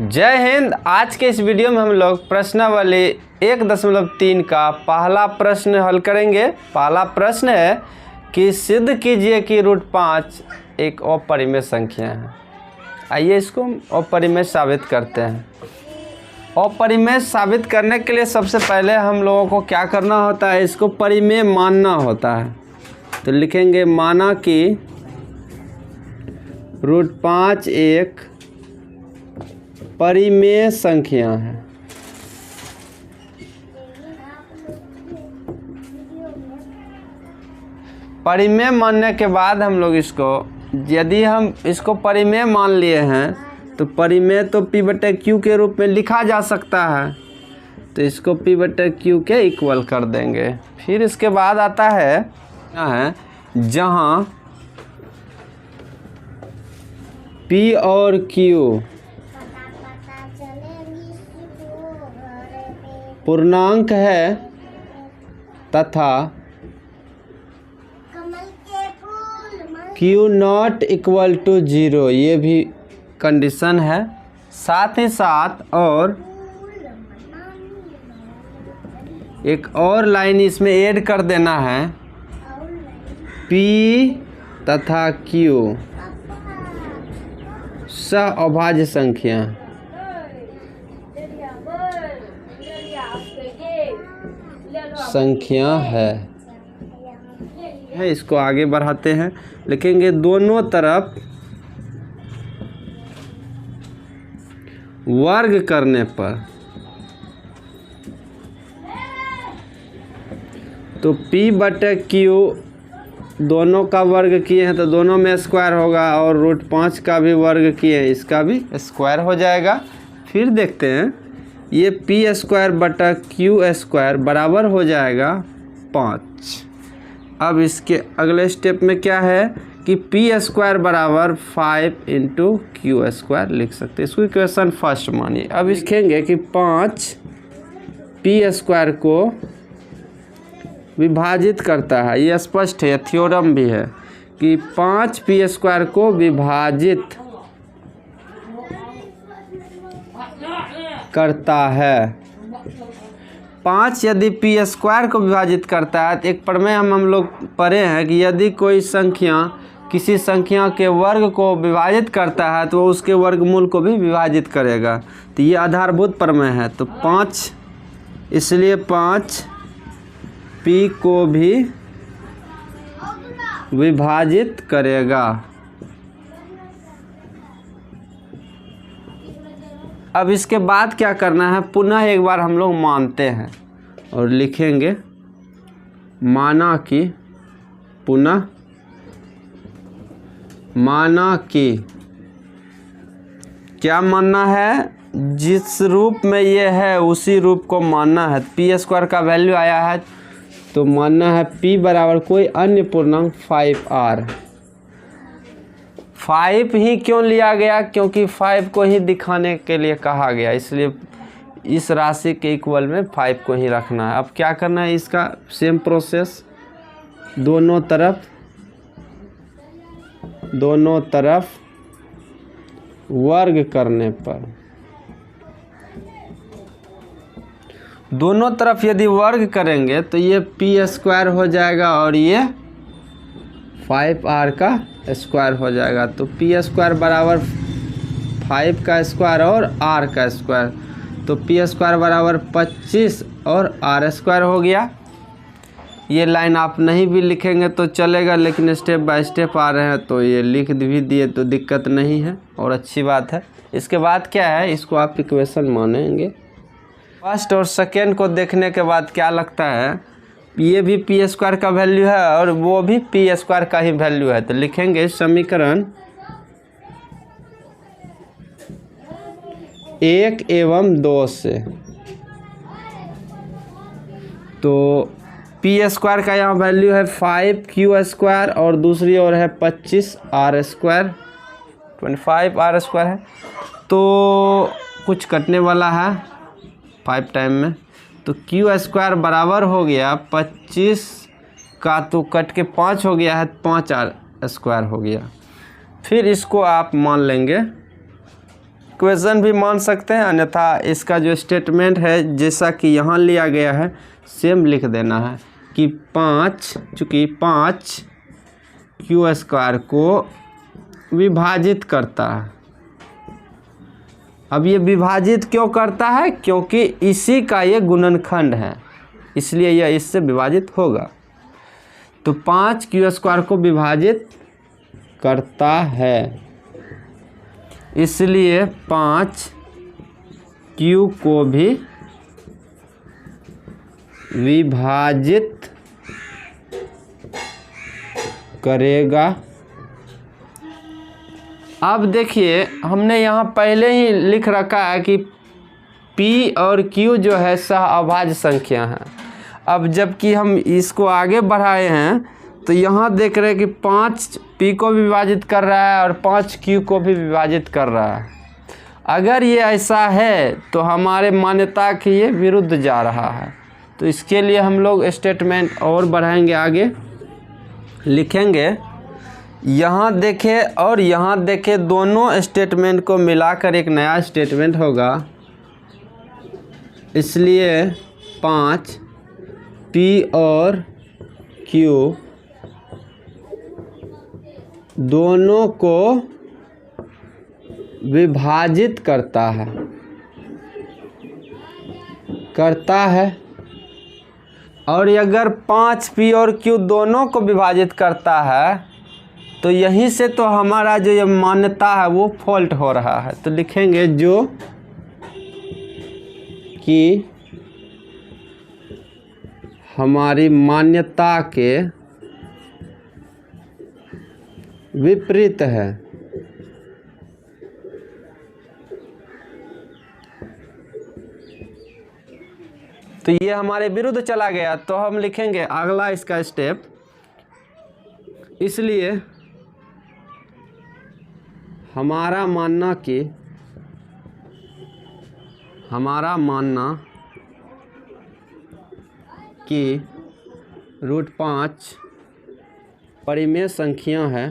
जय हिंद। आज के इस वीडियो में हम लोग प्रश्नावली 1.3 का पहला प्रश्न हल करेंगे। पहला प्रश्न है कि सिद्ध कीजिए कि √5 एक अपरिमेय संख्या है। आइए इसको अपरिमेय साबित करते हैं। अपरिमेय साबित करने के लिए सबसे पहले हम लोगों को क्या करना होता है, इसको परिमेय मानना होता है। तो लिखेंगे माना कि √5 एक परिमेय संख्या है। परिमेय मानने के बाद हम लोग इसको, यदि हम इसको परिमेय मान लिए हैं तो परिमेय तो P/Q के रूप में लिखा जा सकता है। तो इसको P/Q के इक्वल कर देंगे। फिर इसके बाद आता है जहाँ P और Q पूर्णांक है तथा Q0 = 0, ये भी कंडीशन है। साथ ही साथ और एक और लाइन इसमें ऐड कर देना है, P तथा Q सहअभाज्य संख्या है। इसको आगे बढ़ाते हैं, लिखेंगे दोनों तरफ वर्ग करने पर तो P/Q दोनों का वर्ग किए हैं तो दोनों में स्क्वायर होगा, और √5 का भी वर्ग किए हैं, इसका भी स्क्वायर हो जाएगा। फिर देखते हैं ये P²/Q² बराबर हो जाएगा 5। अब इसके अगले स्टेप में क्या है कि P² = 5 × Q² लिख सकते हैं। इसको इक्वेशन फर्स्ट मानिए। अब लिखेंगे कि 5 P² को विभाजित करता है। ये स्पष्ट है, थ्योरम भी है कि 5 P² को विभाजित करता है। 5 यदि P² को विभाजित करता है तो एक प्रमेय हम लोग पढ़े हैं कि यदि कोई संख्या किसी संख्या के वर्ग को विभाजित करता है तो उसके वर्गमूल को भी विभाजित करेगा। तो ये आधारभूत प्रमेय है। तो 5, इसलिए 5 P को भी विभाजित करेगा। अब इसके बाद क्या करना है, पुनः एक बार हम लोग मानते हैं और लिखेंगे माना कि, पुनः माना कि क्या मानना है, जिस रूप में ये है उसी रूप को मानना है। P² का वैल्यू आया है तो मानना है P बराबर कोई अन्य पूर्णांक 5R। 5 ही क्यों लिया गया, क्योंकि 5 को ही दिखाने के लिए कहा गया, इसलिए इस राशि के इक्वल में 5 को ही रखना है। अब क्या करना है, इसका सेम प्रोसेस, दोनों तरफ वर्ग करने पर, दोनों तरफ यदि वर्ग करेंगे तो ये P² हो जाएगा और ये 5R का स्क्वायर हो जाएगा। तो P² बराबर 5 का स्क्वायर और R का स्क्वायर, तो P² बराबर 25 और R² हो गया। ये लाइन आप नहीं भी लिखेंगे तो चलेगा, लेकिन स्टेप बाय स्टेप आ रहे हैं तो ये लिख भी दिए तो दिक्कत नहीं है और अच्छी बात है। इसके बाद क्या है, इसको आप इक्वेशन मानेंगे। फर्स्ट और सेकेंड को देखने के बाद क्या लगता है, ये भी P² का वैल्यू है और वो भी P² का ही वैल्यू है। तो लिखेंगे समीकरण 1 एवं 2 से, तो P² का यहाँ वैल्यू है 5Q² और दूसरी ओर है 25R², 25R² है। तो कुछ कटने वाला है 5 टाइम में, तो Q² बराबर हो गया 25 का, तो कट के 5 हो गया है, 5R² हो गया। फिर इसको आप मान लेंगे इक्वेशन भी मान सकते हैं, अन्यथा इसका जो स्टेटमेंट है जैसा कि यहाँ लिया गया है सेम लिख देना है कि 5 चूँकि 5 क्यू स्क्वायर को विभाजित करता है। अब ये विभाजित क्यों करता है? क्योंकि इसी का ये गुणनखंड है, इसलिए यह इससे विभाजित होगा। तो 5 क्यू स्क्वायर को विभाजित करता है, इसलिए 5 क्यू को भी विभाजित करेगा। अब देखिए हमने यहाँ पहले ही लिख रखा है कि P और Q जो है सहअभाज्य संख्या है। अब जबकि हम इसको आगे बढ़ाए हैं तो यहाँ देख रहे हैं कि 5 P को भी विभाजित कर रहा है और 5 Q को भी विभाजित कर रहा है। अगर ये ऐसा है तो हमारे मान्यता के ये विरुद्ध जा रहा है। तो इसके लिए हम लोग स्टेटमेंट और बढ़ाएंगे, आगे लिखेंगे। यहाँ देखें और यहाँ देखें, दोनों स्टेटमेंट को मिलाकर एक नया स्टेटमेंट होगा। इसलिए 5 P और Q दोनों को विभाजित करता है और अगर 5 P और Q दोनों को विभाजित करता है तो यहीं से तो हमारा जो ये मान्यता है वो फॉल्ट हो रहा है। तो लिखेंगे जो कि हमारी मान्यता के विपरीत है। तो ये हमारे विरुद्ध चला गया, तो हम लिखेंगे अगला इसका स्टेप। इसलिए हमारा मानना कि √5 परिमेय संख्या है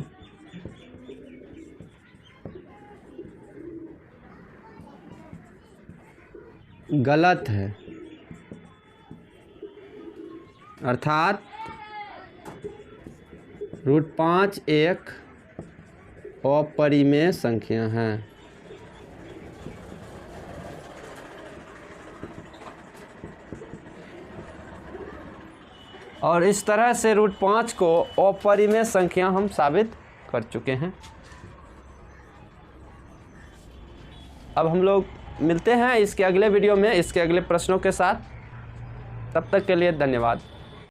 गलत है, अर्थात √5 एक अपरिमेय संख्या है। और इस तरह से √5 को अपरिमेय संख्या हम साबित कर चुके हैं। अब हम लोग मिलते हैं इसके अगले वीडियो में इसके अगले प्रश्नों के साथ। तब तक के लिए धन्यवाद।